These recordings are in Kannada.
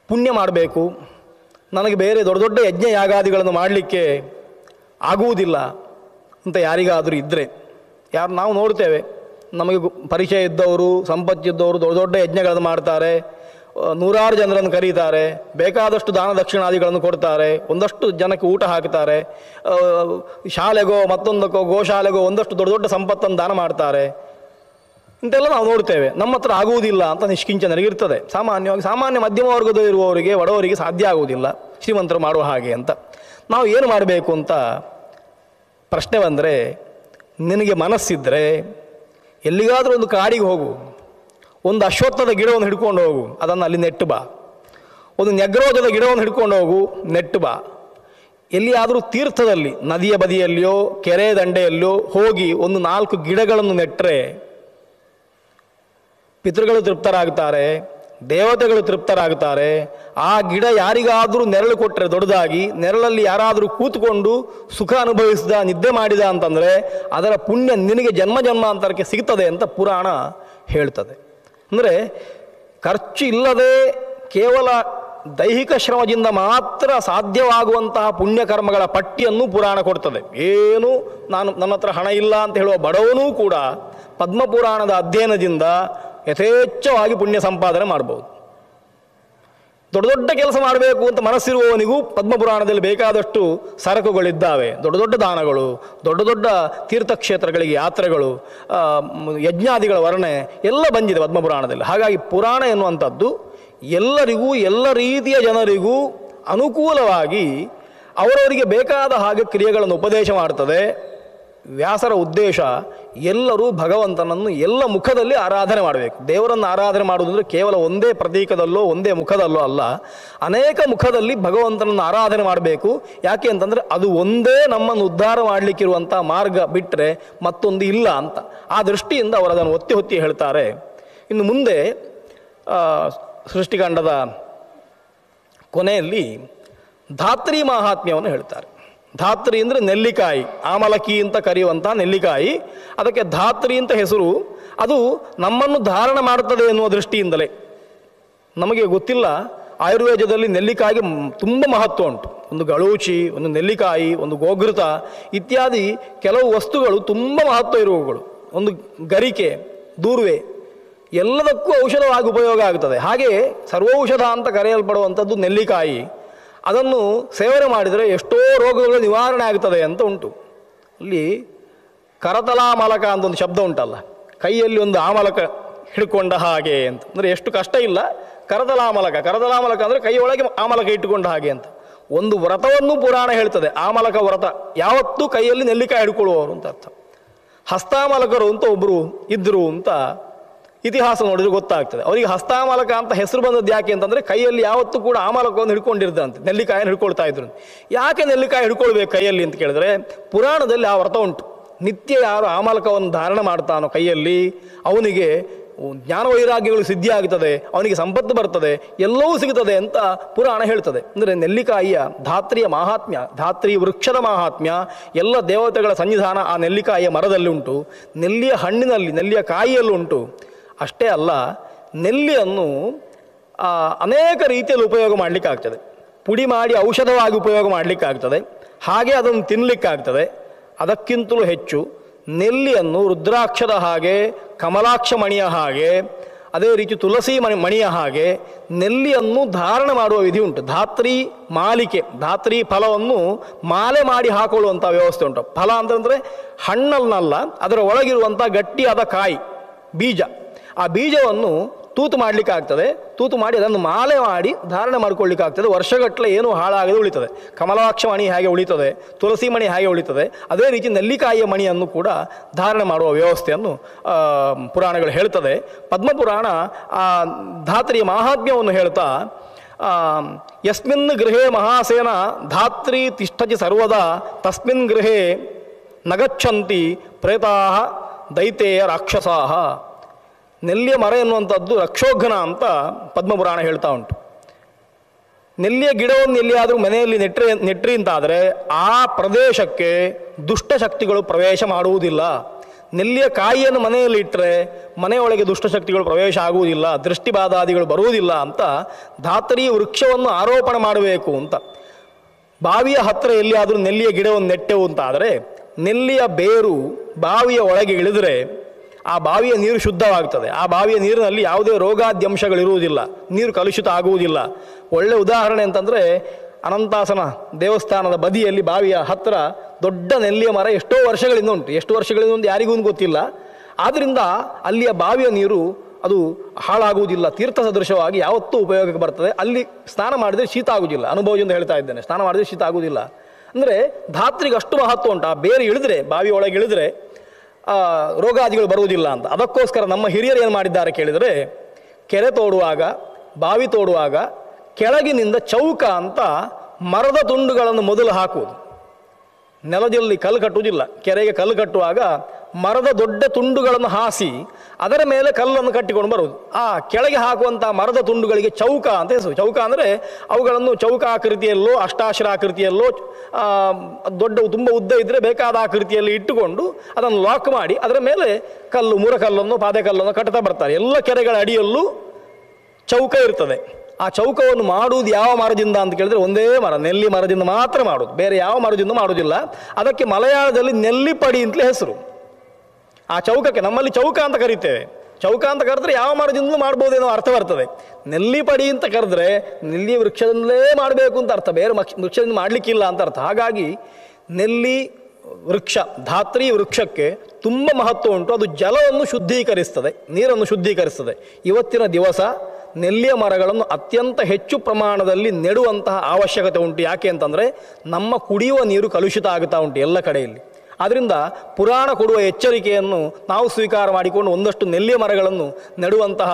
ಪುಣ್ಯ ಮಾಡಬೇಕು, ನನಗೆ ಬೇರೆ ದೊಡ್ಡ ದೊಡ್ಡ ಯಜ್ಞ ಯಾಗಾದಿಗಳನ್ನು ಮಾಡಲಿಕ್ಕೆ ಆಗುವುದಿಲ್ಲ ಅಂತ ಯಾರಿಗಾದರೂ ಇದ್ದರೆ, ನಾವು ನೋಡ್ತೇವೆ, ನಮಗೆ ಪರಿಚಯ ಇದ್ದವರು, ಸಂಪತ್ತಿದ್ದವರು ದೊಡ್ಡ ದೊಡ್ಡ ಯಜ್ಞಗಳನ್ನು ಮಾಡ್ತಾರೆ, ನೂರಾರು ಜನರನ್ನು ಕರೀತಾರೆ, ಬೇಕಾದಷ್ಟು ದಾನ ದಕ್ಷಿಣಾದಿಗಳನ್ನು ಕೊಡ್ತಾರೆ, ಒಂದಷ್ಟು ಜನಕ್ಕೆ ಊಟ ಹಾಕ್ತಾರೆ, ಶಾಲೆಗೋ ಮತ್ತೊಂದಕ್ಕೋ ಗೋಶಾಲೆಗೋ ಒಂದಷ್ಟು ದೊಡ್ಡ ದೊಡ್ಡ ಸಂಪತ್ತನ್ನು ದಾನ ಮಾಡ್ತಾರೆ. ಇಂತೆಲ್ಲ ನಾವು ನೋಡ್ತೇವೆ. ನಮ್ಮ ಹತ್ರ ಆಗುವುದಿಲ್ಲ ಅಂತ ನಿಷ್ಕಿಂಚನರಿಗಿರ್ತದೆ. ಸಾಮಾನ್ಯ ಮಧ್ಯಮ ವರ್ಗದಲ್ಲಿರುವವರಿಗೆ, ಬಡವರಿಗೆ ಸಾಧ್ಯ ಆಗುವುದಿಲ್ಲ ಶ್ರೀಮಂತರು ಮಾಡುವ ಹಾಗೆ ಅಂತ. ನಾವು ಏನು ಮಾಡಬೇಕು ಅಂತ ಪ್ರಶ್ನೆ ಬಂದರೆ, ನಿನಗೆ ಮನಸ್ಸಿದ್ದರೆ ಎಲ್ಲಿಗಾದರೂ ಒಂದು ಕಾಡಿಗೆ ಹೋಗು, ಒಂದು ಅಶ್ವತ್ಥದ ಗಿಡವನ್ನು ಹಿಡ್ಕೊಂಡು ಹೋಗು, ಅದನ್ನು ಅಲ್ಲಿ ನೆಟ್ಟು ಬಾ. ಒಂದು ನೆಗ್ರೋಜದ ಗಿಡವನ್ನು ಹಿಡ್ಕೊಂಡು ಹೋಗು, ನೆಟ್ಟು ಬಾ. ಎಲ್ಲಿಯಾದರೂ ತೀರ್ಥದಲ್ಲಿ, ನದಿಯ ಬದಿಯಲ್ಲಿಯೋ ಕೆರೆ ದಂಡೆಯಲ್ಲಿಯೋ ಹೋಗಿ ಒಂದು 4 ಗಿಡಗಳನ್ನು ನೆಟ್ಟರೆ ಪಿತೃಗಳು ತೃಪ್ತರಾಗ್ತಾರೆ, ದೇವತೆಗಳು ತೃಪ್ತರಾಗ್ತಾರೆ. ಆ ಗಿಡ ಯಾರಿಗಾದರೂ ನೆರಳು ಕೊಟ್ಟರೆ ದೊಡ್ಡದಾಗಿ, ನೆರಳಲ್ಲಿ ಯಾರಾದರೂ ಕೂತ್ಕೊಂಡು ಸುಖ ಅನುಭವಿಸಿದ, ನಿದ್ದೆ ಮಾಡಿದ ಅಂತಂದರೆ ಅದರ ಪುಣ್ಯ ನಿನಗೆ ಜನ್ಮ ಜನ್ಮಾಂತರಕ್ಕೆ ಸಿಗ್ತದೆ ಅಂತ ಪುರಾಣ ಹೇಳ್ತದೆ. ಅಂದರೆ ಖರ್ಚು ಇಲ್ಲದೆ ಕೇವಲ ದೈಹಿಕ ಶ್ರಮದಿಂದ ಮಾತ್ರ ಸಾಧ್ಯವಾಗುವಂತಹ ಪುಣ್ಯಕರ್ಮಗಳ ಪಟ್ಟಿಯನ್ನು ಪುರಾಣ ಕೊಡ್ತದೆ. ಏನು ನನ್ನ ಹತ್ರ ಹಣ ಇಲ್ಲ ಅಂತ ಹೇಳುವ ಬಡವನೂ ಕೂಡ ಪದ್ಮಪುರಾಣದ ಅಧ್ಯಯನದಿಂದ ಯಥೇಚ್ಛವಾಗಿ ಪುಣ್ಯ ಸಂಪಾದನೆ ಮಾಡ್ಬೋದು. ದೊಡ್ಡ ದೊಡ್ಡ ಕೆಲಸ ಮಾಡಬೇಕು ಅಂತ ಮನಸ್ಸಿರುವವನಿಗೂ ಪದ್ಮಪುರಾಣದಲ್ಲಿ ಬೇಕಾದಷ್ಟು ಸರಕುಗಳಿದ್ದಾವೆ. ದೊಡ್ಡ ದೊಡ್ಡ ದಾನಗಳು, ದೊಡ್ಡ ದೊಡ್ಡ ತೀರ್ಥಕ್ಷೇತ್ರಗಳಿಗೆ ಯಾತ್ರೆಗಳು, ಯಜ್ಞಾದಿಗಳ ವರ್ಣನೆ ಎಲ್ಲ ಬಂದಿದೆ ಪದ್ಮಪುರಾಣದಲ್ಲಿ. ಹಾಗಾಗಿ ಪುರಾಣ ಎನ್ನುವಂಥದ್ದು ಎಲ್ಲರಿಗೂ, ಎಲ್ಲ ರೀತಿಯ ಜನರಿಗೂ ಅನುಕೂಲವಾಗಿ ಅವರವರಿಗೆ ಬೇಕಾದ ಹಾಗೆ ಕ್ರಿಯೆಗಳನ್ನು ಉಪದೇಶ ಮಾಡ್ತದೆ. ವ್ಯಾಸರ ಉದ್ದೇಶ ಎಲ್ಲರೂ ಭಗವಂತನನ್ನು ಎಲ್ಲ ಮುಖದಲ್ಲಿ ಆರಾಧನೆ ಮಾಡಬೇಕು. ದೇವರನ್ನು ಆರಾಧನೆ ಮಾಡುವುದಂದರೆ ಕೇವಲ ಒಂದೇ ಪ್ರತೀಕದಲ್ಲೋ ಒಂದೇ ಮುಖದಲ್ಲೋ ಅಲ್ಲ, ಅನೇಕ ಮುಖದಲ್ಲಿ ಭಗವಂತನನ್ನು ಆರಾಧನೆ ಮಾಡಬೇಕು. ಯಾಕೆ ಅಂತಂದರೆ ಅದು ಒಂದೇ ನಮ್ಮನ್ನು ಉದ್ಧಾರ ಮಾಡಲಿಕ್ಕಿರುವಂಥ ಮಾರ್ಗ, ಬಿಟ್ಟರೆ ಮತ್ತೊಂದು ಇಲ್ಲ ಅಂತ. ಆ ದೃಷ್ಟಿಯಿಂದ ಅವರು ಅದನ್ನು ಒತ್ತಿ ಹೊತ್ತಿ ಹೇಳ್ತಾರೆ. ಇನ್ನು ಮುಂದೆ ಸೃಷ್ಟಿಕಾಂಡದ ಕೊನೆಯಲ್ಲಿ ಧಾತ್ರಿ ಮಹಾತ್ಮ್ಯವನ್ನು ಹೇಳ್ತಾರೆ. ಧಾತ್ರಿ ಅಂದರೆ ನೆಲ್ಲಿಕಾಯಿ, ಆಮಲಕಿ ಅಂತ ಕರೆಯುವಂಥ ನೆಲ್ಲಿಕಾಯಿ, ಅದಕ್ಕೆ ಧಾತ್ರಿ ಅಂತ ಹೆಸರು. ಅದು ನಮ್ಮನ್ನು ಧಾರಣ ಮಾಡುತ್ತದೆ ಎನ್ನುವ ದೃಷ್ಟಿಯಿಂದಲೇ. ನಮಗೆ ಗೊತ್ತಿಲ್ಲ, ಆಯುರ್ವೇದದಲ್ಲಿ ನೆಲ್ಲಿಕಾಯಿಗೆ ತುಂಬ ಮಹತ್ವ ಉಂಟು. ಒಂದು ಗಳೂಚಿ, ಒಂದು ನೆಲ್ಲಿಕಾಯಿ, ಒಂದು ಗೋಘೃತ ಇತ್ಯಾದಿ ಕೆಲವು ವಸ್ತುಗಳು ತುಂಬ ಮಹತ್ವ ಇರುವವುಗಳು. ಒಂದು ಗರಿಕೆ, ದೂರ್ವೆ, ಎಲ್ಲದಕ್ಕೂ ಔಷಧವಾಗಿ ಉಪಯೋಗ ಆಗ್ತದೆ. ಹಾಗೆಯೇ ಸರ್ವೌಷಧ ಅಂತ ಕರೆಯಲ್ಪಡುವಂಥದ್ದು ನೆಲ್ಲಿಕಾಯಿ. ಅದನ್ನು ಸೇವನೆ ಮಾಡಿದರೆ ಎಷ್ಟೋ ರೋಗಗಳು ನಿವಾರಣೆ ಆಗ್ತದೆ ಅಂತ ಉಂಟು. ಅಲ್ಲಿ ಕರತಲಾಮಲಕ ಅಂತ ಒಂದು ಶಬ್ದ ಉಂಟಲ್ಲ, ಕೈಯಲ್ಲಿ ಒಂದು ಆಮಲಕ ಹಿಡ್ಕೊಂಡ ಹಾಗೆ ಅಂತ. ಅಂದರೆ ಎಷ್ಟು ಕಷ್ಟ ಇಲ್ಲ. ಕರತಲಾಮಲಕ ಅಂದರೆ ಕೈಯೊಳಗೆ ಆಮಲಕ ಇಟ್ಟುಕೊಂಡ ಹಾಗೆ ಅಂತ. ಒಂದು ವ್ರತವನ್ನು ಪುರಾಣ ಹೇಳ್ತದೆ, ಆಮಲಕ ವ್ರತ. ಯಾವತ್ತೂ ಕೈಯಲ್ಲಿ ನೆಲ್ಲಿಕಾಯಿ ಹಿಡ್ಕೊಳ್ಳುವವರು ಅಂತ ಅರ್ಥ. ಹಸ್ತಾಮಲಕರು ಅಂತ ಒಬ್ಬರು ಇದ್ದರು ಅಂತ ಇತಿಹಾಸ ನೋಡಿದ್ರೆ ಗೊತ್ತಾಗ್ತದೆ. ಅವರಿಗೆ ಹಸ್ತಾಮಲಕ ಅಂತ ಹೆಸರು ಬಂದದ್ದು ಯಾಕೆ ಅಂತಂದರೆ ಕೈಯಲ್ಲಿ ಯಾವತ್ತೂ ಕೂಡ ಆಮಲಕವನ್ನು ಹಿಡ್ಕೊಂಡಿರ್ದಂತೆ, ನೆಲ್ಲಿಕಾಯನ್ನು ಹಿಡ್ಕೊಳ್ತಾ ಇದ್ರು. ಯಾಕೆ ನೆಲ್ಲಿಕಾಯಿ ಹಿಡ್ಕೊಳ್ಬೇಕು ಕೈಯಲ್ಲಿ ಅಂತ ಕೇಳಿದ್ರೆ, ಪುರಾಣದಲ್ಲಿ ಆ ವ್ರತ ಉಂಟು. ನಿತ್ಯ ಯಾರು ಆಮಲಕವನ್ನು ಧಾರಣ ಮಾಡ್ತಾನೋ ಕೈಯಲ್ಲಿ, ಅವನಿಗೆ ಜ್ಞಾನ ವೈರಾಗ್ಯಗಳು ಸಿದ್ಧಿ ಆಗ್ತದೆ, ಅವನಿಗೆ ಸಂಪತ್ತು ಬರ್ತದೆ, ಎಲ್ಲವೂ ಸಿಗ್ತದೆ ಅಂತ ಪುರಾಣ ಹೇಳ್ತದೆ. ಅಂದರೆ ನೆಲ್ಲಿಕಾಯಿಯ ಧಾತ್ರಿಯ ಮಹಾತ್ಮ್ಯ, ಧಾತ್ರಿ ವೃಕ್ಷದ ಮಹಾತ್ಮ್ಯ, ಎಲ್ಲ ದೇವತೆಗಳ ಸನ್ನಿಧಾನ ಆ ನೆಲ್ಲಿಕಾಯಿಯ ಮರದಲ್ಲಿ ಉಂಟು, ನೆಲ್ಲಿಯ ಹಣ್ಣಿನಲ್ಲಿ, ನೆಲ್ಲಿಯ ಕಾಯಿಯಲ್ಲೂ ಉಂಟು. ಅಷ್ಟೇ ಅಲ್ಲ, ನೆಲ್ಲಿಯನ್ನು ಅನೇಕ ರೀತಿಯಲ್ಲಿ ಉಪಯೋಗ ಮಾಡಲಿಕ್ಕಾಗ್ತದೆ. ಪುಡಿ ಮಾಡಿ ಔಷಧವಾಗಿ ಉಪಯೋಗ ಮಾಡಲಿಕ್ಕಾಗ್ತದೆ, ಹಾಗೆ ಅದನ್ನು ತಿನ್ನಲಿಕ್ಕಾಗ್ತದೆ. ಅದಕ್ಕಿಂತಲೂ ಹೆಚ್ಚು ನೆಲ್ಲಿಯನ್ನು ರುದ್ರಾಕ್ಷದ ಹಾಗೆ, ಕಮಲಾಕ್ಷ ಮಣಿಯ ಹಾಗೆ, ಅದೇ ರೀತಿ ತುಳಸಿ ಮಣಿಯ ಹಾಗೆ ನೆಲ್ಲಿಯನ್ನು ಧಾರಣ ಮಾಡುವ ವಿಧಿ ಉಂಟು. ಧಾತ್ರಿ ಮಾಲಿಕೆ, ಧಾತ್ರಿ ಫಲವನ್ನು ಮಾಲೆ ಮಾಡಿ ಹಾಕೊಳ್ಳುವಂಥ ವ್ಯವಸ್ಥೆ ಉಂಟು. ಫಲ ಅಂತಂದರೆ ಹಣ್ಣನ್ನಲ್ಲ, ಅದರ ಒಳಗಿರುವಂಥ ಗಟ್ಟಿಯಾದ ಕಾಯಿ, ಬೀಜ. ಆ ಬೀಜವನ್ನು ತೂತು ಮಾಡಲಿಕ್ಕಾಗ್ತದೆ, ತೂತು ಮಾಡಿ ಅದನ್ನು ಮಾಲೆ ಮಾಡಿ ಧಾರಣೆ ಮಾಡ್ಕೊಳ್ಳಿಕ್ಕಾಗ್ತದೆ. ವರ್ಷಗಟ್ಟಲೆ ಏನೂ ಹಾಳಾಗದೆ ಉಳಿತದೆ. ಕಮಲಾಕ್ಷ ಮಣಿ ಹೇಗೆ ಉಳಿತದೆ, ತುಳಸಿ ಮಣಿ ಹೇಗೆ ಉಳಿತದೆ, ಅದೇ ರೀತಿ ನೆಲ್ಲಿಕಾಯಿಯ ಮಣಿಯನ್ನು ಕೂಡ ಧಾರಣೆ ಮಾಡುವ ವ್ಯವಸ್ಥೆಯನ್ನು ಪುರಾಣಗಳು ಹೇಳ್ತದೆ. ಪದ್ಮಪುರಾಣ ಆ ಧಾತ್ರಿಯ ಮಹಾತ್ಮ್ಯವನ್ನು ಹೇಳ್ತಾ, ಯಸ್ಮಿನ್ ಗೃಹೇ ಮಹಾಸೇನ ಧಾತ್ರಿ ತಿಷ್ಠತಿ ಸರ್ವದಾ ತಸ್ಮಿನ್ ಗೃಹೇ ನಗಚ್ಚಂತಿ ಪ್ರೇತಾಹ ದೈತೇಯ ರಾಕ್ಷಸಾಹ. ನೆಲ್ಲಿಯ ಮರ ಎನ್ನುವಂಥದ್ದು ರಕ್ಷೋಘ್ನ ಅಂತ ಪದ್ಮಪುರಾಣ ಹೇಳ್ತಾ ಉಂಟು. ನೆಲ್ಲಿಯ ಗಿಡವನ್ನು ಎಲ್ಲಿಯಾದರೂ ಮನೆಯಲ್ಲಿ ನೆಟ್ರಿ ಅಂತಾದರೆ ಆ ಪ್ರದೇಶಕ್ಕೆ ದುಷ್ಟಶಕ್ತಿಗಳು ಪ್ರವೇಶ ಮಾಡುವುದಿಲ್ಲ. ನೆಲ್ಲಿಯ ಕಾಯಿಯನ್ನು ಮನೆಯಲ್ಲಿ ಇಟ್ಟರೆ ಮನೆಯೊಳಗೆ ದುಷ್ಟಶಕ್ತಿಗಳು ಪ್ರವೇಶ ಆಗುವುದಿಲ್ಲ, ದೃಷ್ಟಿಬಾಧಾದಿಗಳು ಬರುವುದಿಲ್ಲ ಅಂತ ಧಾತ್ರಿ ವೃಕ್ಷವನ್ನು ಆರೋಪಣೆ ಮಾಡಬೇಕು ಅಂತ. ಬಾವಿಯ ಹತ್ತಿರ ಎಲ್ಲಿಯಾದರೂ ನೆಲ್ಲಿಯ ಗಿಡವನ್ನು ನೆಟ್ಟೆವು ಅಂತ ಆದರೆ ನೆಲ್ಲಿಯ ಬೇರು ಬಾವಿಯ ಒಳಗೆ ಇಳಿದರೆ ಆ ಬಾವಿಯ ನೀರು ಶುದ್ಧವಾಗ್ತದೆ. ಆ ಬಾವಿಯ ನೀರಿನಲ್ಲಿ ಯಾವುದೇ ರೋಗಾದ್ಯಂಶಗಳಿರುವುದಿಲ್ಲ, ನೀರು ಕಲುಷಿತ ಆಗುವುದಿಲ್ಲ. ಒಳ್ಳೆಯ ಉದಾಹರಣೆ ಅಂತಂದರೆ ಅನಂತಾಸನ ದೇವಸ್ಥಾನದ ಬದಿಯಲ್ಲಿ ಬಾವಿಯ ಹತ್ತಿರ ದೊಡ್ಡ ನೆಲ್ಲಿಯ ಮರ ಎಷ್ಟೋ ವರ್ಷಗಳಿಂದ ಉಂಟು. ಎಷ್ಟು ವರ್ಷಗಳಿಂದ ಒಂದು ಯಾರಿಗೂ ಗೊತ್ತಿಲ್ಲ. ಆದ್ದರಿಂದ ಅಲ್ಲಿಯ ಬಾವಿಯ ನೀರು ಅದು ಹಾಳಾಗುವುದಿಲ್ಲ, ತೀರ್ಥ ಸದೃಶವಾಗಿ ಯಾವತ್ತೂ ಉಪಯೋಗಕ್ಕೆ ಬರ್ತದೆ. ಅಲ್ಲಿ ಸ್ನಾನ ಮಾಡಿದರೆ ಶೀತ ಆಗುವುದಿಲ್ಲ. ಅನುಭವದಿಂದ ಹೇಳ್ತಾ ಇದ್ದೇನೆ, ಸ್ನಾನ ಮಾಡಿದರೆ ಶೀತ ಆಗುವುದಿಲ್ಲ. ಅಂದರೆ ಧಾತ್ರಿಗೆ ಅಷ್ಟು ಮಹತ್ವ ಉಂಟು. ಆ ಬೇರೆ ಇಳಿದ್ರೆ, ಬಾವಿ ಒಳಗೆ ಇಳಿದ್ರೆ ರೋಗಾದಿಗಳು ಬರುವುದಿಲ್ಲ ಅಂತ. ಅದಕ್ಕೋಸ್ಕರ ನಮ್ಮ ಹಿರಿಯರು ಏನು ಮಾಡಿದ್ದಾರೆ ಕೇಳಿದರೆ, ಕೆರೆ ತೋಡುವಾಗ, ಬಾವಿ ತೋಡುವಾಗ ಕೆಳಗಿನಿಂದ ಚೌಕ ಅಂತ ಮರದ ತುಂಡುಗಳನ್ನು ಮೊದಲು ಹಾಕುವುದು. ನೆಲದಲ್ಲಿ ಕಲ್ಲು ಕಟ್ಟುವುದಿಲ್ಲ. ಕೆರೆಗೆ ಕಲ್ಲು ಕಟ್ಟುವಾಗ ಮರದ ದೊಡ್ಡ ತುಂಡುಗಳನ್ನು ಹಾಸಿ ಅದರ ಮೇಲೆ ಕಲ್ಲನ್ನು ಕಟ್ಟಿಕೊಂಡು ಬರುವುದು. ಆ ಕೆಳಗೆ ಹಾಕುವಂಥ ಮರದ ತುಂಡುಗಳಿಗೆ ಚೌಕ ಅಂತ ಹೆಸರು. ಚೌಕ ಅಂದರೆ ಅವುಗಳನ್ನು ಚೌಕ ಆಕೃತಿಯಲ್ಲೋ ಅಷ್ಟಾಶರ ಆಕೃತಿಯಲ್ಲೋ ದೊಡ್ಡ ತುಂಬ ಉದ್ದ ಇದ್ದರೆ ಬೇಕಾದ ಆಕೃತಿಯಲ್ಲಿ ಇಟ್ಟುಕೊಂಡು ಅದನ್ನು ಲಾಕ್ ಮಾಡಿ ಅದರ ಮೇಲೆ ಕಲ್ಲು, ಮುರಕಲ್ಲನ್ನು, ಪಾದೆಕಲ್ಲನ್ನು ಕಟ್ತಾ ಬರ್ತಾರೆ. ಎಲ್ಲ ಕೆರೆಗಳ ಅಡಿಯಲ್ಲೂ ಚೌಕ ಇರ್ತದೆ. ಆ ಚೌಕವನ್ನು ಮಾಡುವುದು ಯಾವ ಮರದಿಂದ ಅಂತ ಕೇಳಿದ್ರೆ ಒಂದೇ ಮರ, ನೆಲ್ಲಿ ಮರದಿಂದ ಮಾತ್ರ ಮಾಡುವುದು, ಬೇರೆ ಯಾವ ಮರದಿಂದ ಮಾಡುವುದಿಲ್ಲ. ಅದಕ್ಕೆ ಮಲಯಾಳದಲ್ಲಿ ನೆಲ್ಲಿಪಡಿ ಅಂತಲೇ ಹೆಸರು. ಆ ಚೌಕಕ್ಕೆ ನಮ್ಮಲ್ಲಿ ಚೌಕ ಅಂತ ಕರಿತೇವೆ. ಚೌಕ ಅಂತ ಕರೆದ್ರೆ ಯಾವ ಮರದಿಂದಲೂ ಮಾಡ್ಬೋದೇನೋ ಅರ್ಥ ಬರ್ತದೆ. ನೆಲ್ಲಿಪಡಿ ಅಂತ ಕರೆದ್ರೆ ನೆಲ್ಲಿ ವೃಕ್ಷದಿಂದಲೇ ಮಾಡಬೇಕು ಅಂತ ಅರ್ಥ, ಬೇರೆ ವೃಕ್ಷದಿಂದ ಮಾಡಲಿಕ್ಕಿಲ್ಲ ಅಂತ ಅರ್ಥ. ಹಾಗಾಗಿ ನೆಲ್ಲಿ ವೃಕ್ಷ, ಧಾತ್ರಿ ವೃಕ್ಷಕ್ಕೆ ತುಂಬ ಮಹತ್ವ ಉಂಟು. ಅದು ಜಲವನ್ನು ಶುದ್ಧೀಕರಿಸ್ತದೆ, ನೀರನ್ನು ಶುದ್ಧೀಕರಿಸ್ತದೆ. ಇವತ್ತಿನ ದಿವಸ ನೆಲ್ಲಿಯ ಮರಗಳನ್ನು ಅತ್ಯಂತ ಹೆಚ್ಚು ಪ್ರಮಾಣದಲ್ಲಿ ನೆಡುವಂತಹ ಅವಶ್ಯಕತೆ ಉಂಟು. ಯಾಕೆ ಅಂತಂದರೆ ನಮ್ಮ ಕುಡಿಯುವ ನೀರು ಕಲುಷಿತ ಆಗುತ್ತಾ ಉಂಟು ಎಲ್ಲ ಕಡೆಯಲ್ಲಿ. ಆದ್ದರಿಂದ ಪುರಾಣ ಕೊಡುವ ಎಚ್ಚರಿಕೆಯನ್ನು ನಾವು ಸ್ವೀಕಾರ ಮಾಡಿಕೊಂಡು ಒಂದಷ್ಟು ನೆಲ್ಲಿಯ ಮರಗಳನ್ನು ನೆಡುವಂತಹ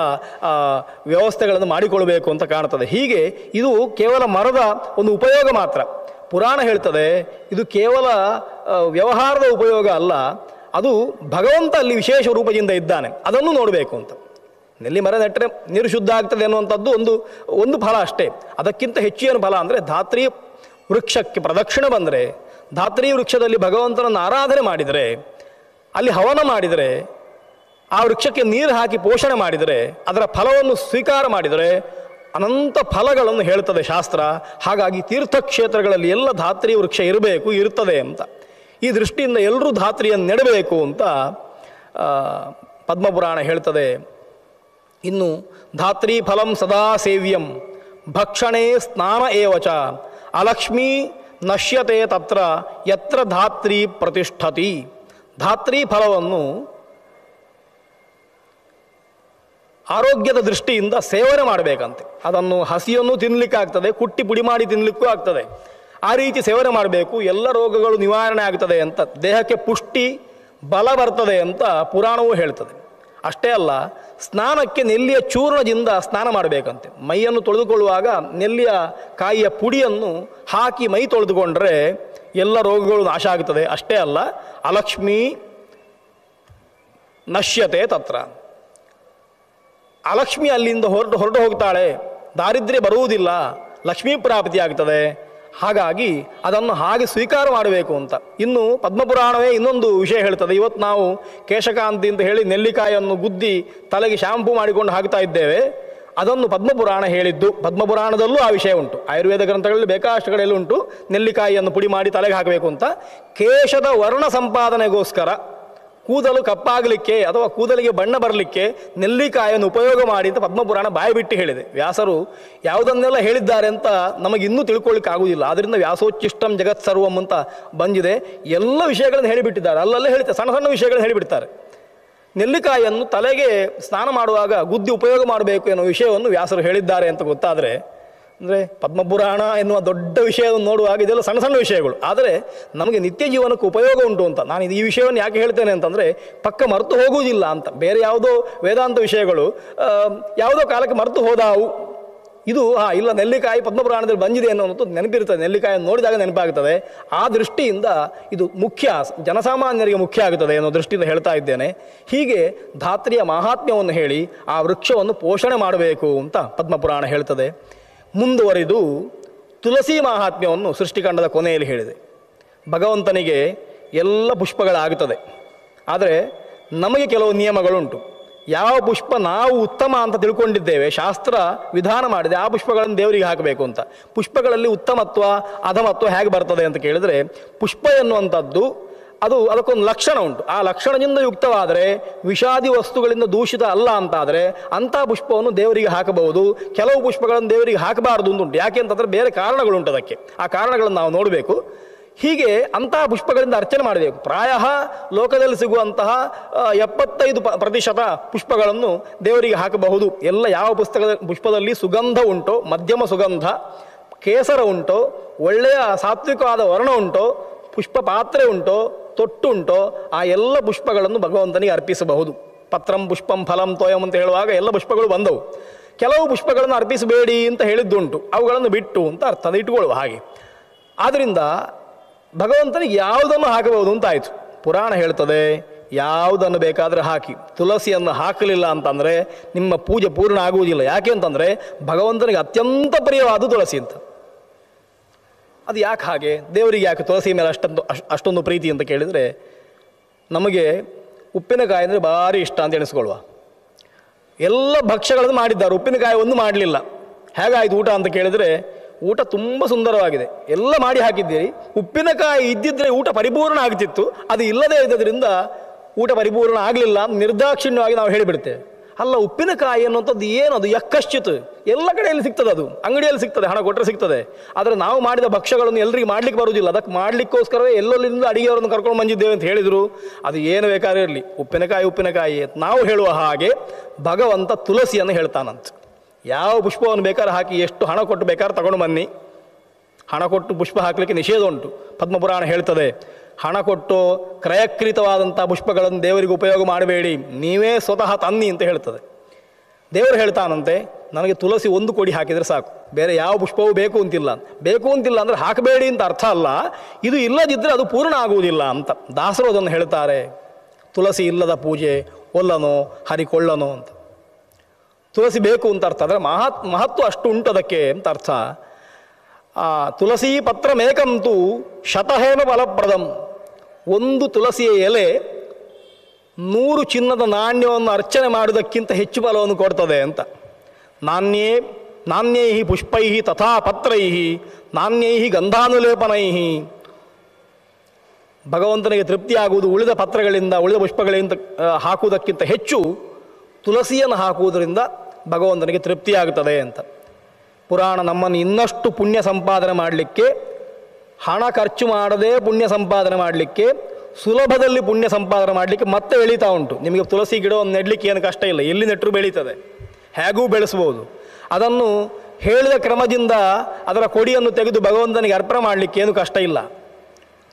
ವ್ಯವಸ್ಥೆಗಳನ್ನು ಮಾಡಿಕೊಳ್ಬೇಕು ಅಂತ ಕಾಣ್ತದೆ. ಹೀಗೆ ಇದು ಕೇವಲ ಮರದ ಒಂದು ಉಪಯೋಗ ಮಾತ್ರ. ಪುರಾಣ ಹೇಳ್ತದೆ ಇದು ಕೇವಲ ವ್ಯವಹಾರದ ಉಪಯೋಗ ಅಲ್ಲ, ಅದು ಭಗವಂತ ಅಲ್ಲಿ ವಿಶೇಷ ರೂಪದಿಂದ ಇದ್ದಾನೆ, ಅದನ್ನು ನೋಡಬೇಕು ಅಂತ. ನೆಲ್ಲಿ ಮರ ನೆಟ್ಟರೆ ನೀರು ಶುದ್ಧ ಆಗ್ತದೆ ಅನ್ನುವಂಥದ್ದು ಒಂದು ಫಲ ಅಷ್ಟೇ. ಅದಕ್ಕಿಂತ ಹೆಚ್ಚು ಏನು ಫಲ ಅಂದರೆ ಧಾತ್ರಿ ವೃಕ್ಷಕ್ಕೆ ಪ್ರದಕ್ಷಿಣೆ ಬಂದರೆ, ಧಾತ್ರಿ ವೃಕ್ಷದಲ್ಲಿ ಭಗವಂತನನ್ನು ಆರಾಧನೆ ಮಾಡಿದರೆ, ಅಲ್ಲಿ ಹವನ ಮಾಡಿದರೆ, ಆ ವೃಕ್ಷಕ್ಕೆ ನೀರು ಹಾಕಿ ಪೋಷಣೆ ಮಾಡಿದರೆ, ಅದರ ಫಲವನ್ನು ಸ್ವೀಕಾರ ಮಾಡಿದರೆ ಅನಂತ ಫಲಗಳನ್ನು ಹೇಳ್ತದೆ ಶಾಸ್ತ್ರ. ಹಾಗಾಗಿ ತೀರ್ಥಕ್ಷೇತ್ರಗಳಲ್ಲಿ ಎಲ್ಲ ಧಾತ್ರಿ ವೃಕ್ಷ ಇರಬೇಕು, ಇರ್ತದೆ ಅಂತ. ಈ ದೃಷ್ಟಿಯಿಂದ ಎಲ್ಲರೂ ಧಾತ್ರಿಯನ್ನು ನೆಡಬೇಕು ಅಂತ ಪದ್ಮಪುರಾಣ ಹೇಳ್ತದೆ. ಇನ್ನು ಧಾತ್ರಿ ಫಲಂ ಸದಾ ಸೇವ್ಯಂ ಭಕ್ಷಣೆ ಸ್ನಾನ ಏವಚ ಅಲಕ್ಷ್ಮೀ ನಶ್ಯತೆ ತತ್ರ ಯತ್ರ ಧಾತ್ರಿ ಪ್ರತಿಷ್ಠತಿ. ಧಾತ್ರಿ ಫಲವನ್ನು ಆರೋಗ್ಯದ ದೃಷ್ಟಿಯಿಂದ ಸೇವನೆ ಮಾಡಬೇಕಂತೆ. ಅದನ್ನು ಹಸಿಯನ್ನು ತಿನ್ನಲಿಕ್ಕಾಗ್ತದೆ, ಕುಟ್ಟಿ ಪುಡಿ ಮಾಡಿ ತಿನ್ನಲಿಕ್ಕೂ ಆಗ್ತದೆ. ಆ ರೀತಿ ಸೇವನೆ ಮಾಡಬೇಕು, ಎಲ್ಲ ರೋಗಗಳು ನಿವಾರಣೆ ಆಗ್ತದೆ ಅಂತ, ದೇಹಕ್ಕೆ ಪುಷ್ಟಿ ಬಲ ಬರ್ತದೆ ಅಂತ ಪುರಾಣವೂ ಹೇಳ್ತದೆ. ಅಷ್ಟೇ ಅಲ್ಲ, ಸ್ನಾನಕ್ಕೆ ನೆಲ್ಲಿಯ ಚೂರ್ಣದಿಂದ ಸ್ನಾನ ಮಾಡಬೇಕಂತೆ. ಮೈಯನ್ನು ತೊಳೆದುಕೊಳ್ಳುವಾಗ ನೆಲ್ಲಿಯ ಕಾಯಿಯ ಪುಡಿಯನ್ನು ಹಾಕಿ ಮೈ ತೊಳೆದುಕೊಂಡ್ರೆ ಎಲ್ಲ ರೋಗಗಳು ನಾಶ ಆಗ್ತದೆ. ಅಷ್ಟೇ ಅಲ್ಲ, ಅಲಕ್ಷ್ಮೀ ನಶ್ಯತೆ ತತ್ರ, ಅಲಕ್ಷ್ಮಿ ಅಲ್ಲಿಂದ ಹೊರಟು ಹೋಗ್ತಾಳೆ, ದಾರಿದ್ರ್ಯ ಬರುವುದಿಲ್ಲ, ಲಕ್ಷ್ಮೀ ಪ್ರಾಪ್ತಿ ಆಗ್ತದೆ. ಹಾಗಾಗಿ ಅದನ್ನು ಹಾಗೆ ಸ್ವೀಕಾರ ಮಾಡಬೇಕು ಅಂತ. ಇನ್ನು ಪದ್ಮಪುರಾಣವೇ ಇನ್ನೊಂದು ವಿಷಯ ಹೇಳ್ತದೆ. ಇವತ್ತು ನಾವು ಕೇಶಕಾಂತಿ ಅಂತ ಹೇಳಿ ನೆಲ್ಲಿಕಾಯನ್ನು ಗುದ್ದಿ ತಲೆಗೆ ಶಾಂಪೂ ಮಾಡಿಕೊಂಡು ಹಾಕ್ತಾ ಇದ್ದೇವೆ. ಅದನ್ನು ಪದ್ಮಪುರಾಣ ಹೇಳಿದ್ದು. ಪದ್ಮಪುರಾಣದಲ್ಲೂ ಆ ವಿಷಯ ಉಂಟು, ಆಯುರ್ವೇದ ಗ್ರಂಥಗಳಲ್ಲಿ ಬೇಕಾಷ್ಟು ಕಡೆಯಲ್ಲಿ ಉಂಟು. ನೆಲ್ಲಿಕಾಯಿಯನ್ನು ಪುಡಿ ಮಾಡಿ ತಲೆಗೆ ಹಾಕಬೇಕು ಅಂತ. ಕೇಶದ ವರ್ಣ ಸಂಪಾದನೆಗೋಸ್ಕರ, ಕೂದಲು ಕಪ್ಪಾಗಲಿಕ್ಕೆ ಅಥವಾ ಕೂದಲಿಗೆ ಬಣ್ಣ ಬರಲಿಕ್ಕೆ ನೆಲ್ಲಿಕಾಯನ್ನು ಉಪಯೋಗ ಮಾಡಿ ಅಂತ ಪದ್ಮಪುರಾಣ ಬಾಯಿ ಬಿಟ್ಟು ಹೇಳಿದೆ. ವ್ಯಾಸರು ಯಾವುದನ್ನೆಲ್ಲ ಹೇಳಿದ್ದಾರೆ ಅಂತ ನಮಗೆ ಇನ್ನೂ ತಿಳ್ಕೊಳ್ಳಿಕ್ಕೆ ಆಗುವುದಿಲ್ಲ. ಆದ್ದರಿಂದ ವ್ಯಾಸೋಚ್ಚಿಷ್ಟಂ ಜಗತ್ ಸರ್ವಂ ಅಂತ ಬಂದಿದೆ. ಎಲ್ಲ ವಿಷಯಗಳನ್ನು ಹೇಳಿಬಿಟ್ಟಿದ್ದಾರೆ, ಅಲ್ಲಲ್ಲೇ ಹೇಳ್ತಾರೆ, ಸಣ್ಣ ಸಣ್ಣ ವಿಷಯಗಳನ್ನು ಹೇಳಿಬಿಡ್ತಾರೆ. ನೆಲ್ಲಿಕಾಯನ್ನು ತಲೆಗೆ ಸ್ನಾನ ಮಾಡುವಾಗ ಗುದ್ದಿ ಉಪಯೋಗ ಮಾಡಬೇಕು ಎನ್ನುವ ವಿಷಯವನ್ನು ವ್ಯಾಸರು ಹೇಳಿದ್ದಾರೆ ಅಂತ ಗೊತ್ತಾದರೆ, ಅಂದರೆ ಪದ್ಮಪುರಾಣ ಎನ್ನುವ ದೊಡ್ಡ ವಿಷಯವನ್ನು ನೋಡುವಾಗ ಇದೆಲ್ಲ ಸಣ್ಣ ಸಣ್ಣ ವಿಷಯಗಳು, ಆದರೆ ನಮಗೆ ನಿತ್ಯ ಜೀವನಕ್ಕೆ ಉಪಯೋಗ ಉಂಟು ಅಂತ. ನಾನು ಈ ವಿಷಯವನ್ನು ಯಾಕೆ ಹೇಳ್ತೇನೆ ಅಂತಂದರೆ ಪಕ್ಕ ಮರೆತು ಹೋಗುವುದಿಲ್ಲ ಅಂತ. ಬೇರೆ ಯಾವುದೋ ವೇದಾಂತ ವಿಷಯಗಳು ಯಾವುದೋ ಕಾಲಕ್ಕೆ ಮರೆತು ಹೋದಾವು. ಇದು ಇಲ್ಲ, ನೆಲ್ಲಿಕಾಯಿ ಪದ್ಮಪುರಾಣದಲ್ಲಿ ಬಂದಿದೆ ಅನ್ನೋದು ನೆನಪಿರ್ತದೆ, ನೆಲ್ಲಿಕಾಯನ್ನು ನೋಡಿದಾಗ ನೆನಪಾಗುತ್ತದೆ. ಆ ದೃಷ್ಟಿಯಿಂದ ಇದು ಮುಖ್ಯ, ಜನಸಾಮಾನ್ಯರಿಗೆ ಮುಖ್ಯ ಆಗುತ್ತದೆ ಅನ್ನೋ ದೃಷ್ಟಿಯಿಂದ ಹೇಳ್ತಾ ಇದ್ದೇನೆ. ಹೀಗೆ ಧಾತ್ರಿಯ ಮಹಾತ್ಮ್ಯವನ್ನು ಹೇಳಿ ಆ ವೃಕ್ಷವನ್ನು ಪೋಷಣೆ ಮಾಡಬೇಕು ಅಂತ ಪದ್ಮಪುರಾಣ ಹೇಳ್ತದೆ. ಮುಂದುವರಿದು ತುಳಸಿ ಮಹಾತ್ಮ್ಯವನ್ನು ಸೃಷ್ಟಿಕಾಂಡದ ಕೊನೆಯಲ್ಲಿ ಹೇಳಿದೆ. ಭಗವಂತನಿಗೆ ಎಲ್ಲ ಪುಷ್ಪಗಳಾಗುತ್ತದೆ, ಆದರೆ ನಮಗೆ ಕೆಲವು ನಿಯಮಗಳುಂಟು. ಯಾವ ಪುಷ್ಪ ನಾವು ಉತ್ತಮ ಅಂತ ತಿಳ್ಕೊಂಡಿದ್ದೇವೆ, ಶಾಸ್ತ್ರ ವಿಧಾನ ಮಾಡಿದೆ ಆ ಪುಷ್ಪಗಳನ್ನು ದೇವರಿಗೆ ಹಾಕಬೇಕು ಅಂತ. ಪುಷ್ಪಗಳಲ್ಲಿ ಉತ್ತಮತ್ವ ಅಧಮತ್ವ ಹೇಗೆ ಬರ್ತದೆ ಅಂತ ಕೇಳಿದರೆ, ಪುಷ್ಪ ಎನ್ನುವಂಥದ್ದು ಅದಕ್ಕೊಂದು ಲಕ್ಷಣ ಉಂಟು. ಆ ಲಕ್ಷಣದಿಂದ ಯುಕ್ತವಾದರೆ, ವಿಷಾದಿ ವಸ್ತುಗಳಿಂದ ದೂಷಿತ ಅಲ್ಲ ಅಂತಾದರೆ ಅಂಥ ಪುಷ್ಪವನ್ನು ದೇವರಿಗೆ ಹಾಕಬಹುದು. ಕೆಲವು ಪುಷ್ಪಗಳನ್ನು ದೇವರಿಗೆ ಹಾಕಬಾರದು ಅಂತ ಉಂಟು. ಯಾಕೆ ಅಂತಂದರೆ ಬೇರೆ ಕಾರಣಗಳುಂಟು ಅದಕ್ಕೆ. ಆ ಕಾರಣಗಳನ್ನು ನಾವು ನೋಡಬೇಕು. ಹೀಗೆ ಅಂತಹ ಪುಷ್ಪಗಳಿಂದ ಅರ್ಚನೆ ಮಾಡಬೇಕು. ಪ್ರಾಯ ಲೋಕದಲ್ಲಿ ಸಿಗುವಂತಹ 75% ಪುಷ್ಪಗಳನ್ನು ದೇವರಿಗೆ ಹಾಕಬಹುದು. ಎಲ್ಲ ಯಾವ ಪುಷ್ಪದಲ್ಲಿ ಸುಗಂಧ ಉಂಟೋ, ಮಧ್ಯಮ ಸುಗಂಧ, ಕೇಸರ ಉಂಟೋ, ಒಳ್ಳೆಯ ಸಾತ್ವಿಕವಾದ ವರ್ಣ ಉಂಟೋ, ಪುಷ್ಪ ಪಾತ್ರೆ ಉಂಟೋ, ತೊಟ್ಟುಂಟೋ, ಆ ಎಲ್ಲ ಪುಷ್ಪಗಳನ್ನು ಭಗವಂತನಿಗೆ ಅರ್ಪಿಸಬಹುದು. ಪತ್ರಂ ಪುಷ್ಪಂ ಫಲಂ ತೋಯಂ ಅಂತ ಹೇಳುವಾಗ ಎಲ್ಲ ಪುಷ್ಪಗಳು ಬಂದವು. ಕೆಲವು ಪುಷ್ಪಗಳನ್ನು ಅರ್ಪಿಸಬೇಡಿ ಅಂತ ಹೇಳಿದ್ದುಂಟು, ಅವುಗಳನ್ನು ಬಿಟ್ಟು ಅಂತ ಅರ್ಥ, ಅದು ಇಟ್ಟುಕೊಳ್ಳುವ ಹಾಗೆ. ಆದ್ದರಿಂದ ಭಗವಂತನಿಗೆ ಯಾವುದನ್ನು ಹಾಕಬಹುದು ಅಂತಾಯಿತು. ಪುರಾಣ ಹೇಳ್ತದೆ ಯಾವುದನ್ನು ಬೇಕಾದರೆ ಹಾಕಿ, ತುಳಸಿಯನ್ನು ಹಾಕಲಿಲ್ಲ ಅಂತಂದರೆ ನಿಮ್ಮ ಪೂಜೆ ಪೂರ್ಣ ಆಗುವುದಿಲ್ಲ. ಯಾಕೆ ಅಂತಂದರೆ ಭಗವಂತನಿಗೆ ಅತ್ಯಂತ ಪ್ರಿಯವಾದ ತುಳಸಿ ಅಂತ. ಅದು ಯಾಕೆ ಹಾಗೆ, ದೇವರಿಗೆ ಯಾಕೆ ತುಳಸಿ ಮೇಲೆ ಅಷ್ಟೊಂದು ಪ್ರೀತಿ ಅಂತ ಕೇಳಿದರೆ, ನಮಗೆ ಉಪ್ಪಿನಕಾಯಿ ಅಂದರೆ ಭಾರಿ ಇಷ್ಟ ಅಂತ ಎಣಿಸ್ಕೊಳ್ಳುವ. ಎಲ್ಲ ಭಕ್ಷ್ಯಗಳನ್ನು ಮಾಡಿದ್ದಾರೆ, ಉಪ್ಪಿನಕಾಯಿ ಒಂದು ಮಾಡಲಿಲ್ಲ. ಹೇಗಾಯಿತು ಊಟ ಅಂತ ಕೇಳಿದರೆ, ಊಟ ತುಂಬ ಸುಂದರವಾಗಿದೆ, ಎಲ್ಲ ಮಾಡಿ ಹಾಕಿದ್ದೀರಿ, ಉಪ್ಪಿನಕಾಯಿ ಇದ್ದಿದ್ದರೆ ಊಟ ಪರಿಪೂರ್ಣ ಆಗ್ತಿತ್ತು, ಅದು ಇಲ್ಲದೇ ಇದ್ದದ್ರಿಂದ ಊಟ ಪರಿಪೂರ್ಣ ಆಗಲಿಲ್ಲ ಅಂತ ನಿರ್ದಾಕ್ಷಿಣ್ಯವಾಗಿ ನಾವು ಹೇಳಿಬಿಡ್ತೇವೆ. ಅಲ್ಲ, ಉಪ್ಪಿನಕಾಯಿ ಅನ್ನುವಂಥದ್ದು ಏನದು, ಯಕ್ಕಶ್ಚಿತ್ ಎಲ್ಲ ಕಡೆಯಲ್ಲಿ ಸಿಗ್ತದೆ, ಅದು ಅಂಗಡಿಯಲ್ಲಿ ಸಿಗ್ತದೆ, ಹಣ ಕೊಟ್ಟರೆ ಸಿಗ್ತದೆ. ಆದರೆ ನಾವು ಮಾಡಿದ ಭಕ್ಷ್ಯಗಳನ್ನು ಎಲ್ಲರಿಗೆ ಮಾಡಲಿಕ್ಕೆ ಬರುವುದಿಲ್ಲ. ಅದಕ್ಕೆ ಮಾಡಲಿಕ್ಕೋಸ್ಕರವೇ ಎಲ್ಲೆಲ್ಲಿಂದ ಅಡಿಗೆಯವರನ್ನು ಕರ್ಕೊಂಡು ಬಂದಿದ್ದೇವೆ ಅಂತ ಹೇಳಿದರು. ಅದು ಏನು ಬೇಕಾದ್ರೆ ಇರಲಿ, ಉಪ್ಪಿನಕಾಯಿ ನಾವು ಹೇಳುವ ಹಾಗೆ ಭಗವಂತ ತುಳಸಿಯನ್ನು ಹೇಳ್ತಾನಂತ. ಯಾವ ಪುಷ್ಪವನ್ನು ಬೇಕಾದ್ರೆ ಹಾಕಿ, ಎಷ್ಟು ಹಣ ಕೊಟ್ಟು ಬೇಕಾದ್ರೆ ತಗೊಂಡು ಬನ್ನಿ. ಹಣ ಕೊಟ್ಟು ಪುಷ್ಪ ಹಾಕಲಿಕ್ಕೆ ನಿಷೇಧ ಉಂಟು. ಪದ್ಮಪುರಾಣ ಹೇಳ್ತದೆ, ಹಣ ಕೊಟ್ಟು ಕ್ರಯಕೃತವಾದಂಥ ಪುಷ್ಪಗಳನ್ನು ದೇವರಿಗೆ ಉಪಯೋಗ ಮಾಡಬೇಡಿ, ನೀವೇ ಸ್ವತಃ ತನ್ನಿ ಅಂತ ಹೇಳ್ತದೆ. ದೇವರು ಹೇಳ್ತಾನಂತೆ, ನನಗೆ ತುಳಸಿ ಒಂದು ಕೊಡಿ ಹಾಕಿದರೆ ಸಾಕು, ಬೇರೆ ಯಾವ ಪುಷ್ಪವೂ ಬೇಕು ಅಂತಿಲ್ಲ. ಬೇಕು ಅಂತಿಲ್ಲ ಅಂದರೆ ಹಾಕಬೇಡಿ ಅಂತ ಅರ್ಥ ಅಲ್ಲ, ಇದು ಇಲ್ಲದಿದ್ದರೆ ಅದು ಪೂರ್ಣ ಆಗುವುದಿಲ್ಲ ಅಂತ ದಾಸರು ಅದನ್ನು ಹೇಳ್ತಾರೆ. ತುಳಸಿ ಇಲ್ಲದ ಪೂಜೆ ಒಲ್ಲನೋ ಹರಿಕೊಳ್ಳನೋ ಅಂತ. ತುಳಸಿ ಬೇಕು ಅಂತ ಅರ್ಥ, ಅಂದರೆ ಮಹತ್ವ ಅಷ್ಟು ಉಂಟು ಅದಕ್ಕೆ ಅಂತ ಅರ್ಥ. ತುಳಸಿ ಪತ್ರ ಮೇಕಂತೂ ಶತಹೇಮ ಫಲಪ್ರದಂ. ಒಂದು ತುಳಸಿಯ ಎಲೆ 100 ಚಿನ್ನದ ನಾಣ್ಯವನ್ನು ಅರ್ಚನೆ ಮಾಡುವುದಕ್ಕಿಂತ ಹೆಚ್ಚು ಫಲವನ್ನು ಕೊಡ್ತದೆ ಅಂತ. ನಾಣ್ಯೈ ಪುಷ್ಪೈ ತಥಾ ಪತ್ರೈ ನಾಣ್ಯೈ ಗಂಧಾನುಲೇಪನೈ. ಭಗವಂತನಿಗೆ ತೃಪ್ತಿಯಾಗುವುದು ಉಳಿದ ಪತ್ರಗಳಿಂದ, ಉಳಿದ ಪುಷ್ಪಗಳಿಂದ ಹಾಕುವುದಕ್ಕಿಂತ ಹೆಚ್ಚು ತುಳಸಿಯನ್ನು ಹಾಕುವುದರಿಂದ ಭಗವಂತನಿಗೆ ತೃಪ್ತಿಯಾಗುತ್ತದೆ ಅಂತ. ಪುರಾಣ ನಮ್ಮನ್ನು ಇನ್ನಷ್ಟು ಪುಣ್ಯ ಸಂಪಾದನೆ ಮಾಡಲಿಕ್ಕೆ, ಹಣ ಖರ್ಚು ಮಾಡದೆ ಪುಣ್ಯ ಸಂಪಾದನೆ ಮಾಡಲಿಕ್ಕೆ, ಸುಲಭದಲ್ಲಿ ಪುಣ್ಯ ಸಂಪಾದನೆ ಮಾಡಲಿಕ್ಕೆ ಮತ್ತೆ ಎಳೀತಾ ಉಂಟು. ನಿಮಗೆ ತುಳಸಿ ಗಿಡವನ್ನು ನೆಡಲಿಕ್ಕೆ ಏನು ಕಷ್ಟ ಇಲ್ಲ, ಎಲ್ಲಿ ನೆಟ್ಟರು ಬೆಳೀತದೆ, ಹೇಗೂ ಬೆಳೆಸ್ಬೋದು. ಅದನ್ನು ಹೇಳಿದ ಕ್ರಮದಿಂದ ಅದರ ಕೊಡಿಯನ್ನು ತೆಗೆದು ಭಗವಂತನಿಗೆ ಅರ್ಪಣೆ ಮಾಡಲಿಕ್ಕೆ ಏನು ಕಷ್ಟ ಇಲ್ಲ,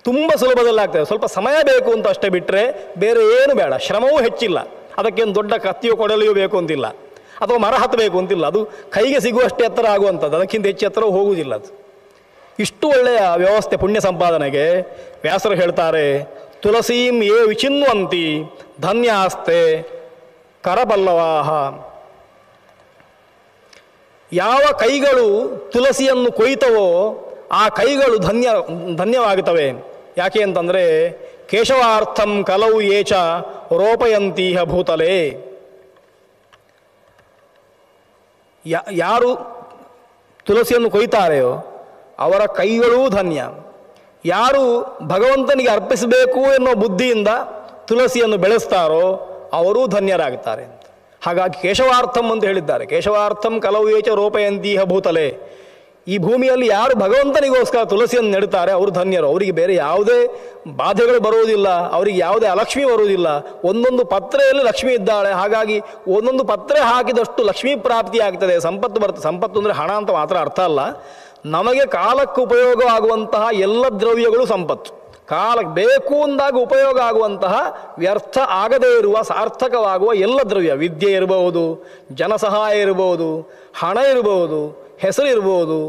ತುಂಬ ಸುಲಭದಲ್ಲಿ ಆಗ್ತದೆ. ಸ್ವಲ್ಪ ಸಮಯ ಬೇಕು ಅಂತ ಅಷ್ಟೇ ಬಿಟ್ಟರೆ ಬೇರೆ ಏನು ಬೇಡ, ಶ್ರಮವೂ ಹೆಚ್ಚಿಲ್ಲ. ಅದಕ್ಕೇನು ದೊಡ್ಡ ಕತ್ತಿಯೋ ಕೊಡಲಿಯೋ ಬೇಕು ಅಂತಿಲ್ಲ, ಅಥವಾ ಮರ ಹತ್ತಬೇಕು ಅಂತಿಲ್ಲ. ಅದು ಕೈಗೆ ಸಿಗುವಷ್ಟು ಎತ್ತರ ಆಗುವಂಥದ್ದು, ಅದಕ್ಕಿಂತ ಹೆಚ್ಚು ಎತ್ತರ ಹೋಗುವುದಿಲ್ಲ. ಅದು ಇಷ್ಟು ಒಳ್ಳೆಯ ವ್ಯವಸ್ಥೆ ಪುಣ್ಯ ಸಂಪಾದನೆಗೆ. ವ್ಯಾಸರು ಹೇಳ್ತಾರೆ, ತುಳಸೀಂ ಯೇ ವಿಚಿನ್ವಂತಿ ಧನ್ಯಾಸ್ತೆ ಕರಪಲ್ಲವಾಹ. ಯಾವ ಕೈಗಳು ತುಳಸಿಯನ್ನು ಕೊಯ್ತವೋ ಆ ಕೈಗಳು ಧನ್ಯವಾಗುತ್ತವೆ. ಯಾಕೆ ಅಂತಂದರೆ, ಕೇಶವಾರ್ಥಂ ಕಲವು ಏಚ ರೋಪಯಂತೀಹ ಭೂತಲೇ. ಯಾರು ತುಳಸಿಯನ್ನು ಕೊಯ್ತಾರೆಯೋ ಅವರ ಕೈಗಳೂ ಧನ್ಯ. ಯಾರು ಭಗವಂತನಿಗೆ ಅರ್ಪಿಸಬೇಕು ಎನ್ನುವ ಬುದ್ಧಿಯಿಂದ ತುಳಸಿಯನ್ನು ಬೆಳೆಸ್ತಾರೋ ಅವರೂ ಧನ್ಯರಾಗುತ್ತಾರೆ ಅಂತ. ಹಾಗಾಗಿ ಕೇಶವಾರ್ಥಂ ಅಂತ ಹೇಳಿದ್ದಾರೆ. ಕೇಶವಾರ್ಥಂ ಕಲವು ಏಚ ರೋಪಯಂತೀಹ ಭೂತಲೆ. ಈ ಭೂಮಿಯಲ್ಲಿ ಯಾರು ಭಗವಂತನಿಗೋಸ್ಕರ ತುಳಸಿಯನ್ನು ನೆಡುತ್ತಾರೆ ಅವರು ಧನ್ಯರು. ಅವರಿಗೆ ಬೇರೆ ಯಾವುದೇ ಬಾಧೆಗಳು ಬರುವುದಿಲ್ಲ, ಅವರಿಗೆ ಯಾವುದೇ ಅಲಕ್ಷ್ಮಿ ಬರುವುದಿಲ್ಲ. ಒಂದೊಂದು ಪತ್ರೆಯಲ್ಲಿ ಲಕ್ಷ್ಮಿ ಇದ್ದಾಳೆ. ಹಾಗಾಗಿ ಒಂದೊಂದು ಪತ್ರೆ ಹಾಕಿದಷ್ಟು ಲಕ್ಷ್ಮೀ ಪ್ರಾಪ್ತಿ ಆಗ್ತದೆ, ಸಂಪತ್ತು ಬರ್ತದೆ. ಸಂಪತ್ತು ಅಂದರೆ ಹಣ ಅಂತ ಮಾತ್ರ ಅರ್ಥ ಅಲ್ಲ, ನಮಗೆ ಕಾಲಕ್ಕೆ ಉಪಯೋಗವಾಗುವಂತಹ ಎಲ್ಲ ದ್ರವ್ಯಗಳು ಸಂಪತ್ತು. ಕಾಲಕ್ಕೆ ಬೇಕು ಅಂದಾಗ ಉಪಯೋಗ ಆಗುವಂತಹ, ವ್ಯರ್ಥ ಆಗದೇ ಇರುವ, ಸಾರ್ಥಕವಾಗುವ ಎಲ್ಲ ದ್ರವ್ಯ, ವಿದ್ಯೆ ಇರಬಹುದು, ಜನಸಹಾಯ ಇರಬಹುದು, ಹಣ ಇರಬಹುದು, ಹೆಸರಿರ್ಬೋದು,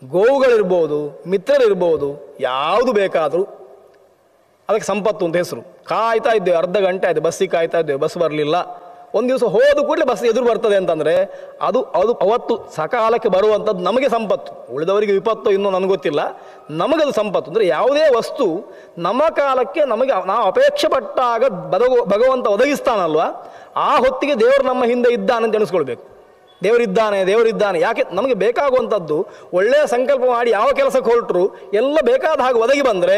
ಗೋವುಗಳಿರ್ಬೋದು, ಮಿತ್ರರಿರ್ಬೋದು, ಯಾವುದು ಬೇಕಾದರೂ ಅದಕ್ಕೆ ಸಂಪತ್ತು ಅಂತ ಹೆಸರು. ಕಾಯ್ತಾ ಇದ್ದೇವೆ, ಅರ್ಧ ಗಂಟೆ ಆಯಿತು ಬಸ್ಸಿಗೆ ಕಾಯ್ತಾ ಇದ್ದೇವೆ, ಬಸ್ ಬರಲಿಲ್ಲ. ಒಂದು ದಿವಸ ಹೋದ ಕೂಡಲೇ ಬಸ್ ಎದುರು ಬರ್ತದೆ ಅಂತಂದರೆ ಅದು ಅದು ಅವತ್ತು ಸಕಾಲಕ್ಕೆ ಬರುವಂಥದ್ದು ನಮಗೆ ಸಂಪತ್ತು. ಉಳಿದವರಿಗೆ ವಿಪತ್ತು ಇನ್ನೂ ನನಗೆ ಗೊತ್ತಿಲ್ಲ, ನಮಗದು ಸಂಪತ್ತು. ಅಂದರೆ ಯಾವುದೇ ವಸ್ತು ನಮ್ಮ ಕಾಲಕ್ಕೆ ನಮಗೆ ನಾವು ಅಪೇಕ್ಷೆ ಪಟ್ಟಾಗ ಭಗವಂತ ಒದಗಿಸ್ತಾನಲ್ವ, ಆ ಹೊತ್ತಿಗೆ ದೇವರು ನಮ್ಮ ಹಿಂದೆ ಇದ್ದಾನೆ ಅಂತ ಎಣಿಸ್ಕೊಳ್ಬೇಕು. ದೇವರಿದ್ದಾನೆ. ಯಾಕೆ ನಮಗೆ ಬೇಕಾಗುವಂಥದ್ದು ಒಳ್ಳೆಯ ಸಂಕಲ್ಪ ಮಾಡಿ ಯಾವ ಕೆಲಸಕ್ಕೆ ಹೊರಟರು ಎಲ್ಲ ಬೇಕಾದ ಹಾಗೆ ಒದಗಿ ಬಂದರೆ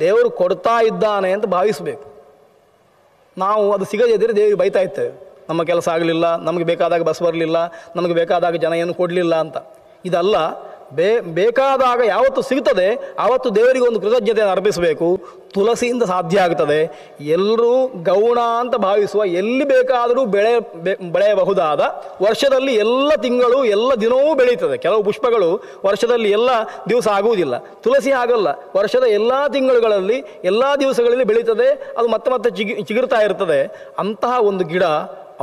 ದೇವರು ಕೊಡ್ತಾ ಇದ್ದಾನೆ ಅಂತ ಭಾವಿಸಬೇಕು. ನಾವು ಅದು ಸಿಗದಿದ್ದರೆ ದೇವರಿಗೆ ಬೈತಾ ಇರ್ತೇವೆ, ನಮ್ಮ ಕೆಲಸ ಆಗಲಿಲ್ಲ, ನಮಗೆ ಬೇಕಾದಾಗ ಬಸ್ ಬರಲಿಲ್ಲ, ನಮಗೆ ಬೇಕಾದಾಗ ಜನ ಏನು ಕೊಡಲಿಲ್ಲ ಅಂತ. ಇದಲ್ಲ, ಬೇಕಾದಾಗ ಯಾವತ್ತು ಸಿಗ್ತದೆ ಆವತ್ತು ದೇವರಿಗೆ ಒಂದು ಕೃತಜ್ಞತೆಯನ್ನು ಅರ್ಪಿಸಬೇಕು. ತುಳಸಿಯಿಂದ ಸಾಧ್ಯ ಆಗ್ತದೆ. ಎಲ್ಲರೂ ಗೌಣ ಅಂತ ಭಾವಿಸುವ ಎಲ್ಲಿ ಬೇಕಾದರೂ ಬೆಳೆಯಬಹುದಾದ, ವರ್ಷದಲ್ಲಿ ಎಲ್ಲ ತಿಂಗಳು ಎಲ್ಲ ದಿನವೂ ಬೆಳೀತದೆ. ಕೆಲವು ಪುಷ್ಪಗಳು ವರ್ಷದಲ್ಲಿ ಎಲ್ಲ ದಿವಸ ಆಗುವುದಿಲ್ಲ, ತುಳಸಿ ಆಗಲ್ಲ, ವರ್ಷದ ಎಲ್ಲ ತಿಂಗಳುಗಳಲ್ಲಿ ಎಲ್ಲ ದಿವಸಗಳಲ್ಲಿ ಬೆಳೀತದೆ, ಅದು ಮತ್ತೆ ಚಿಗುರ್ತಾ ಇರ್ತದೆ. ಅಂತಹ ಒಂದು ಗಿಡ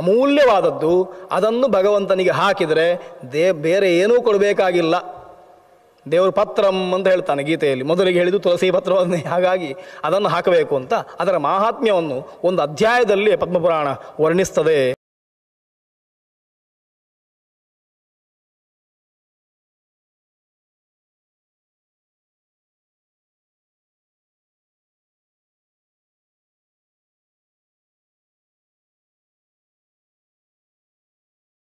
ಅಮೂಲ್ಯವಾದದ್ದು. ಅದನ್ನು ಭಗವಂತನಿಗೆ ಹಾಕಿದರೆ ಬೇರೆ ಏನೂ ಕೊಡಬೇಕಾಗಿಲ್ಲ. ದೇವರು ಪತ್ರಂ ಅಂತ ಹೇಳ್ತಾನೆ ಗೀತೆಯಲ್ಲಿ, ಮೊದಲಿಗೆ ಹೇಳಿದ್ದು ತುಳಸಿ ಪತ್ರವನ್ನೇ. ಹಾಗಾಗಿ ಅದನ್ನು ಹಾಕಬೇಕು ಅಂತ ಅದರ ಮಾಹಾತ್ಮ್ಯವನ್ನು ಒಂದು ಅಧ್ಯಾಯದಲ್ಲಿ ಪದ್ಮಪುರಾಣ ವರ್ಣಿಸ್ತದೆ.